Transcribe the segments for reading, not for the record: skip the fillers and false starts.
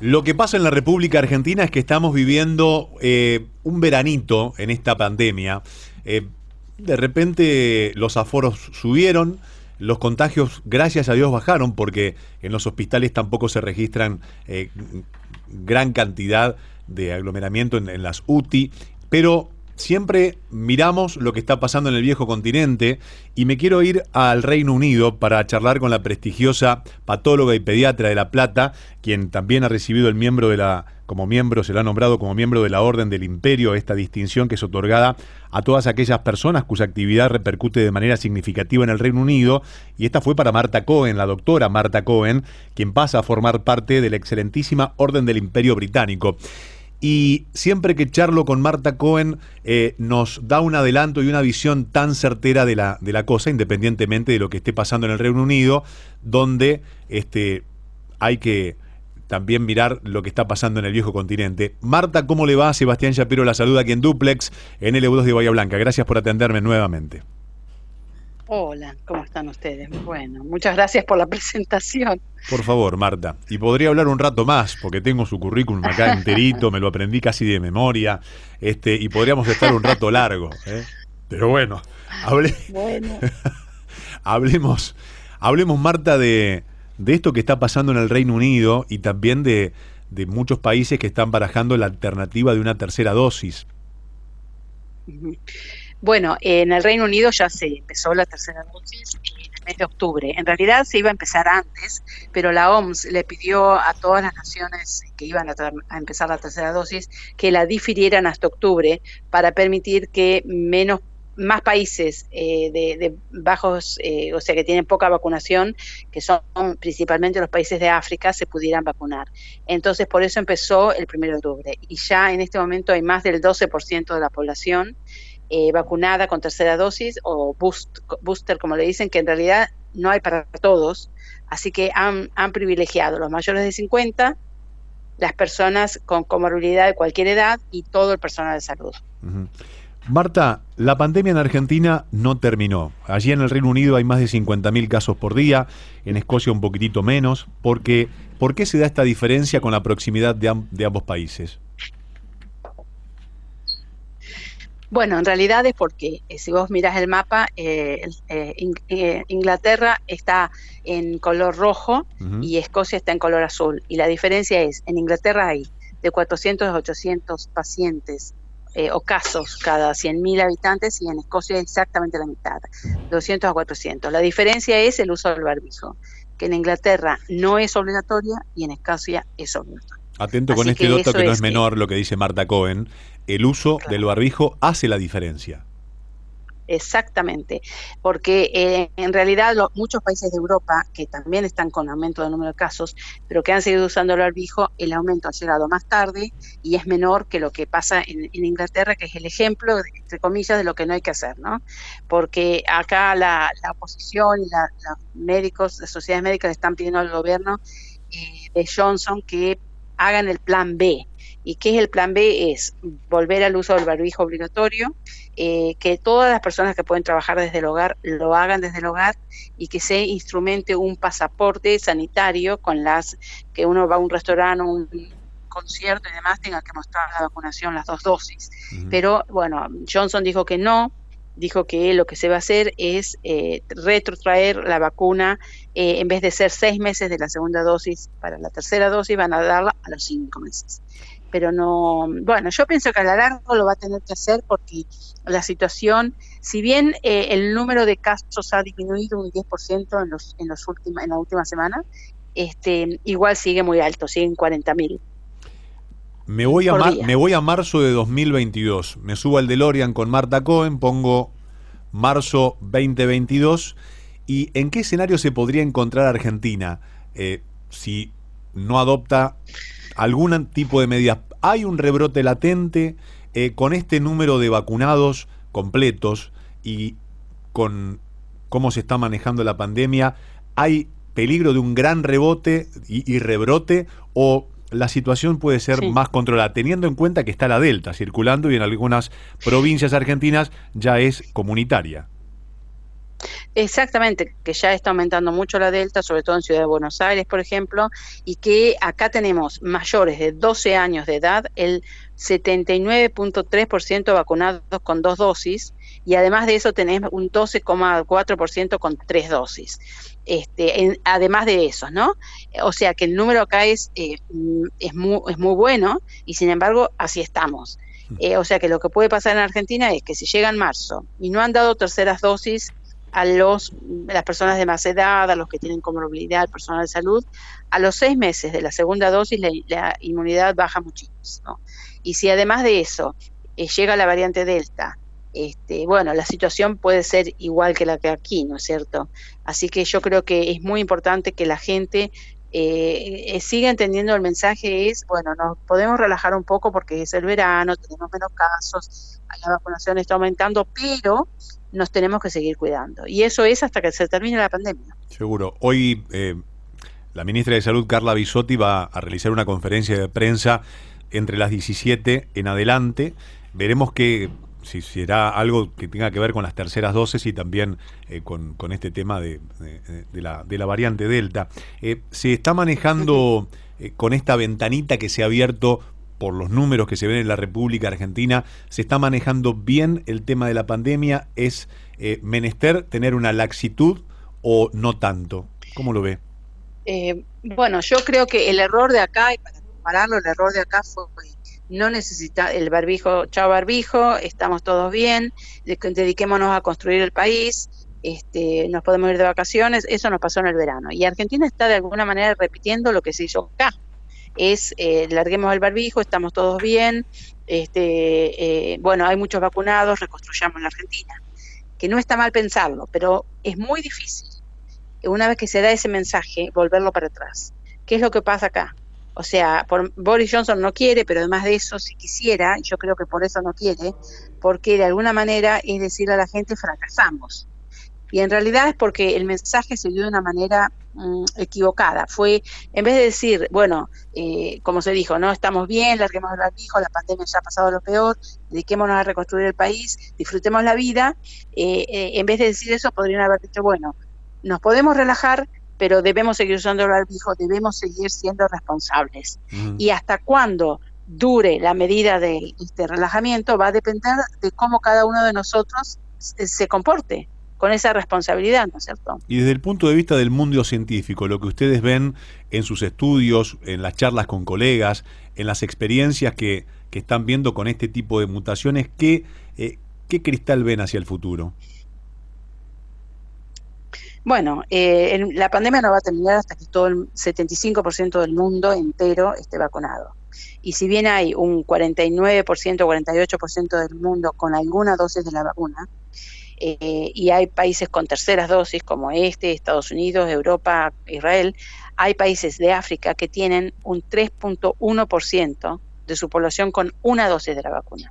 Lo que pasa en la República Argentina es que estamos viviendo un veranito en esta pandemia. De repente los aforos subieron, los contagios, gracias a Dios, bajaron porque en los hospitales tampoco se registran gran cantidad de aglomeramiento en las UTI, pero siempre miramos lo que está pasando en el viejo continente y me quiero ir al Reino Unido para charlar con la prestigiosa patóloga y pediatra de La Plata, quien también ha recibido como miembro, se la ha nombrado como miembro de la Orden del Imperio, esta distinción que es otorgada a todas aquellas personas cuya actividad repercute de manera significativa en el Reino Unido, y esta fue para Marta Cohen, la doctora Marta Cohen, quien pasa a formar parte de la excelentísima Orden del Imperio Británico. Y siempre que charlo con Marta Cohen nos da un adelanto y una visión tan certera de la cosa, independientemente de lo que esté pasando en el Reino Unido, donde hay que también mirar lo que está pasando en el viejo continente. Marta, ¿cómo le va? Sebastián Shapiro la saluda aquí en Duplex, en LU2 de Bahía Blanca. Gracias por atenderme nuevamente. Hola, ¿cómo están ustedes? Bueno, muchas gracias por la presentación. Por favor, Marta. Y podría hablar un rato más, porque tengo su currículum acá enterito, me lo aprendí casi de memoria, y podríamos estar un rato largo, ¿eh? Pero bueno, Bueno, hablemos, Marta, de esto que está pasando en el Reino Unido y también de muchos países que están barajando la alternativa de una tercera dosis. ujú. Bueno, en el Reino Unido ya se empezó la tercera dosis en el mes de octubre. En realidad se iba a empezar antes, pero la OMS le pidió a todas las naciones que iban a empezar la tercera dosis que la difirieran hasta octubre para permitir que más países de bajos, o sea, que tienen poca vacunación, que son principalmente los países de África, se pudieran vacunar. Entonces, por eso empezó el 1 de octubre. Y ya en este momento hay más del 12% de la población vacunada con tercera dosis o booster, como le dicen, que en realidad no hay para todos. Así que han privilegiado los mayores de 50, las personas con comorbilidad de cualquier edad y todo el personal de salud. Ujú. Marta, la pandemia en Argentina no terminó. Allí en el Reino Unido hay más de 50.000 casos por día, en Escocia un poquitito menos. ¿Por qué se da esta diferencia con la proximidad de ambos países? Bueno, en realidad es porque si vos mirás el mapa, Inglaterra está en color rojo Ujú. y Escocia está en color azul. Y la diferencia es, en Inglaterra hay de 400 a 800 pacientes o casos cada 100.000 habitantes, y en Escocia es exactamente la mitad, de 200 a 400. La diferencia es el uso del barbijo, que en Inglaterra no es obligatoria y en Escocia es obligatorio. Atento con Así este que dato eso que no es es que, menor lo que dice Marta Cohen. El uso del claro. barbijo hace la diferencia. Exactamente, porque en realidad muchos países de Europa que también están con aumento de número de casos, pero que han seguido usando el barbijo, el aumento ha llegado más tarde y es menor que lo que pasa en Inglaterra, que es el ejemplo, entre comillas, de lo que no hay que hacer, ¿no? Porque acá la oposición y los médicos, las sociedades médicas le están pidiendo al gobierno de Johnson que hagan el plan B. ¿Y qué es el plan B? Es volver al uso del barbijo obligatorio, que todas las personas que pueden trabajar desde el hogar lo hagan desde el hogar, y que se instrumente un pasaporte sanitario con que uno va a un restaurante, un concierto y demás, tenga que mostrar la vacunación, las 2 dosis. Ujú. Pero bueno, Johnson dijo que no, dijo que lo que se va a hacer es retrotraer la vacuna, en vez de ser 6 meses de la segunda dosis para la tercera dosis, van a darla a los 5 meses. Pero no, bueno, yo pienso que a la larga lo va a tener que hacer porque la situación, si bien el número de casos ha disminuido un 10% en la última semana, igual sigue muy alto, siguen 40.000 por Me día. voy a marzo de 2022. Me subo al DeLorean con Marta Cohen, pongo marzo 2022. ¿Y en qué escenario se podría encontrar Argentina si no adopta algún tipo de medidas? ¿Hay un rebrote latente con este número de vacunados completos y con cómo se está manejando la pandemia? ¿Hay peligro de un gran rebote y rebrote, o la situación puede ser Sí. más controlada, teniendo en cuenta que está la Delta circulando y en algunas provincias argentinas ya es comunitaria? Exactamente, que ya está aumentando mucho la Delta, sobre todo en Ciudad de Buenos Aires, por ejemplo, y que acá tenemos mayores de 12 años de edad, el 79,3% vacunados con 2 dosis, y además de eso tenemos un 12,4% con 3 dosis. Además de esos, ¿no? O sea que el número acá es muy bueno, y sin embargo, así estamos. O sea que lo que puede pasar en Argentina es que si llega en marzo y no han dado terceras dosis las personas de más edad, a los que tienen comorbilidad, al personal de salud, a los 6 meses de la segunda dosis la inmunidad baja muchísimo. Y si además de eso llega la variante Delta, bueno, la situación puede ser igual que la que aquí, ¿no es cierto? Así que yo creo que es muy importante que la gente siga entendiendo el mensaje bueno, nos podemos relajar un poco porque es el verano, tenemos menos casos, la vacunación está aumentando, pero nos tenemos que seguir cuidando. Y eso es hasta que se termine la pandemia. Seguro. Hoy la ministra de Salud, Carla Bisotti, va a realizar una conferencia de prensa entre las 17 en adelante. Veremos si será algo que tenga que ver con las terceras dosis y también con este tema de la variante Delta. Se está manejando con esta ventanita que se ha abierto por los números que se ven en la República Argentina, se está manejando bien el tema de la pandemia. ¿Es menester tener una laxitud o no tanto? ¿Cómo lo ve? Bueno, yo creo que el error de acá, y para compararlo, el error de acá fue no necesita el barbijo, chao barbijo, estamos todos bien, dediquémonos a construir el país, nos podemos ir de vacaciones, eso nos pasó en el verano. Y Argentina está de alguna manera repitiendo lo que se hizo acá. Larguemos el barbijo, estamos todos bien, bueno, hay muchos vacunados, reconstruyamos la Argentina. Que no está mal pensarlo, pero es muy difícil, una vez que se da ese mensaje, volverlo para atrás. ¿Qué es lo que pasa acá? O sea, Boris Johnson no quiere, pero además de eso, si quisiera, yo creo que por eso no quiere, porque de alguna manera es decirle a la gente fracasamos. Y en realidad es porque el mensaje se dio de una manera equivocada. Fue, en vez de decir, bueno, como se dijo, no estamos bien, larguemos el barbijo, la pandemia ya ha pasado lo peor, dediquémonos a reconstruir el país, disfrutemos la vida, en vez de decir eso, podrían haber dicho, bueno, nos podemos relajar, pero debemos seguir usando el barbijo, debemos seguir siendo responsables. Y hasta cuándo dure la medida de este relajamiento va a depender de cómo cada uno de nosotros se comporte con esa responsabilidad, ¿no es cierto? Y desde el punto de vista del mundo científico, lo que ustedes ven en sus estudios, en las charlas con colegas, en las experiencias que están viendo con este tipo de mutaciones, ¿qué cristal ven hacia el futuro? Bueno, la pandemia no va a terminar hasta que todo el 75% del mundo entero esté vacunado. Y si bien hay un 49%, 48% del mundo con alguna dosis de la vacuna, y hay países con terceras dosis como Estados Unidos, Europa, Israel, hay países de África que tienen un 3,1% de su población con una dosis de la vacuna.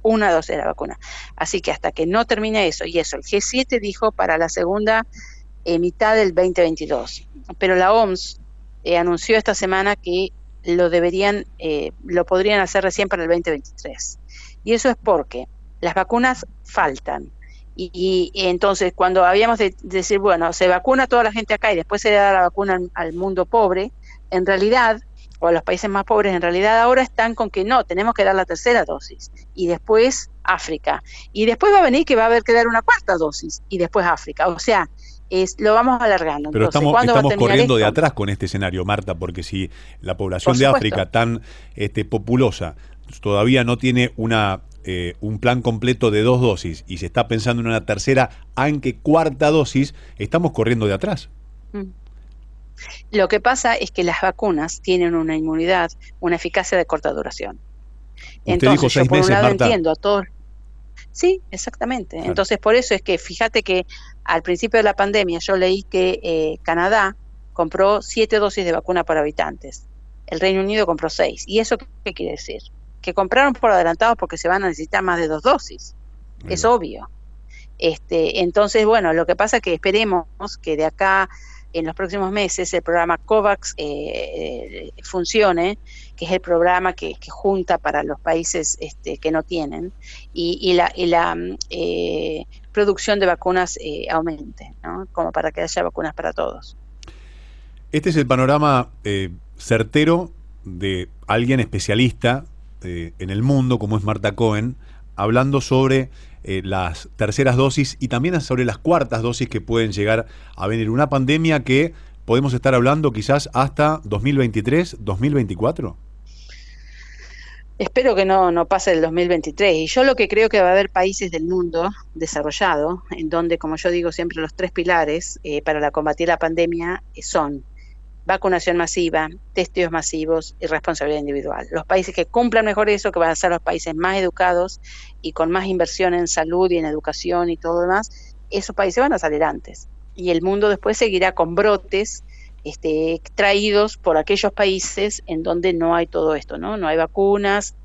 Una dosis de la vacuna. Así que hasta que no termine eso, y eso, el G7 dijo para la segunda mitad del 2022. Pero la OMS anunció esta semana que lo podrían hacer recién para el 2023. Y eso es porque las vacunas faltan. Y entonces cuando habíamos de decir, bueno, se vacuna toda la gente acá y después se da la vacuna al mundo pobre, en realidad, o a los países más pobres, en realidad ahora están con que no, tenemos que dar la tercera dosis. Y después África. Y después va a venir que va a haber que dar una cuarta dosis. Y después África. O sea, lo vamos alargando. Pero entonces, estamos corriendo de atrás con este escenario, Marta, porque si la población de África tan populosa todavía no tiene un plan completo de 2 dosis y se está pensando en una tercera, aunque cuarta dosis, estamos corriendo de atrás. Lo que pasa es que las vacunas tienen una inmunidad, una eficacia de corta duración. Usted dijo 6 meses, Marta. Entiendo a todos. Sí, exactamente. Claro. Entonces, por eso es que fíjate que al principio de la pandemia yo leí que Canadá compró 7 dosis de vacuna por habitantes. El Reino Unido compró 6. ¿Y eso qué quiere decir? Que compraron por adelantado porque se van a necesitar más de 2 dosis. Es obvio. Entonces, bueno, lo que pasa es que esperemos que de acá en los próximos meses el programa COVAX funcione, que es el programa que junta para los países que no tienen, y la producción de vacunas aumente, ¿no? Como para que haya vacunas para todos. Este es el panorama certero de alguien especialista en el mundo, como es Marta Cohen, hablando sobre las terceras dosis y también sobre las cuartas dosis que pueden llegar a venir. Una pandemia que podemos estar hablando quizás hasta 2023, 2024. Espero que no pase el 2023. Y yo lo que creo que va a haber países del mundo desarrollado, en donde, como yo digo siempre, los 3 pilares para combatir la pandemia son vacunación masiva, testeos masivos y responsabilidad individual. Los países que cumplan mejor eso, que van a ser los países más educados y con más inversión en salud y en educación y todo lo demás, esos países van a salir antes. Y el mundo después seguirá con brotes traídos por aquellos países en donde no hay todo esto, ¿no? No hay vacunas,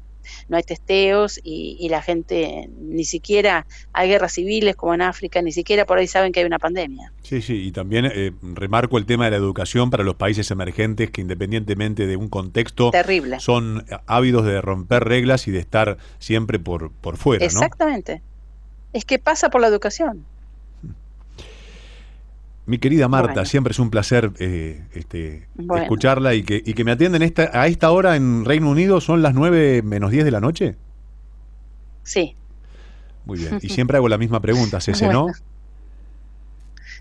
no hay testeos y la gente ni siquiera, hay guerras civiles como en África, ni siquiera por ahí saben que hay una pandemia. Sí, sí, y también remarco el tema de la educación para los países emergentes que independientemente de un contexto terrible, son ávidos de romper reglas y de estar siempre por fuera, ¿no? Exactamente. Es que pasa por la educación. Mi querida Marta, Bueno. siempre es un placer Bueno. escucharla y que me atienden a esta hora en Reino Unido. ¿Son las 9 menos 10 de la noche? Sí. Muy bien. Y siempre hago la misma pregunta. ¿Se cenó? Bueno.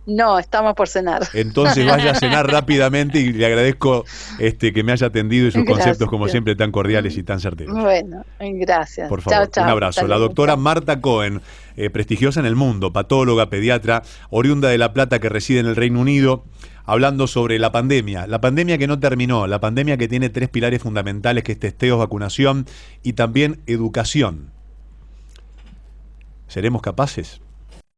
No, estamos por cenar. Entonces vaya a cenar rápidamente y le agradezco que me haya atendido y sus conceptos, como siempre, tan cordiales y tan certeros. Bueno, gracias. Por favor, chao, chao. un abrazo. Hasta La luego. doctora Chao. Marta Cohen, prestigiosa en el mundo, patóloga, pediatra, oriunda de La Plata, que reside en el Reino Unido, hablando sobre la pandemia que no terminó, la pandemia que tiene 3 pilares fundamentales, que es testeos, vacunación y también educación. ¿Seremos capaces?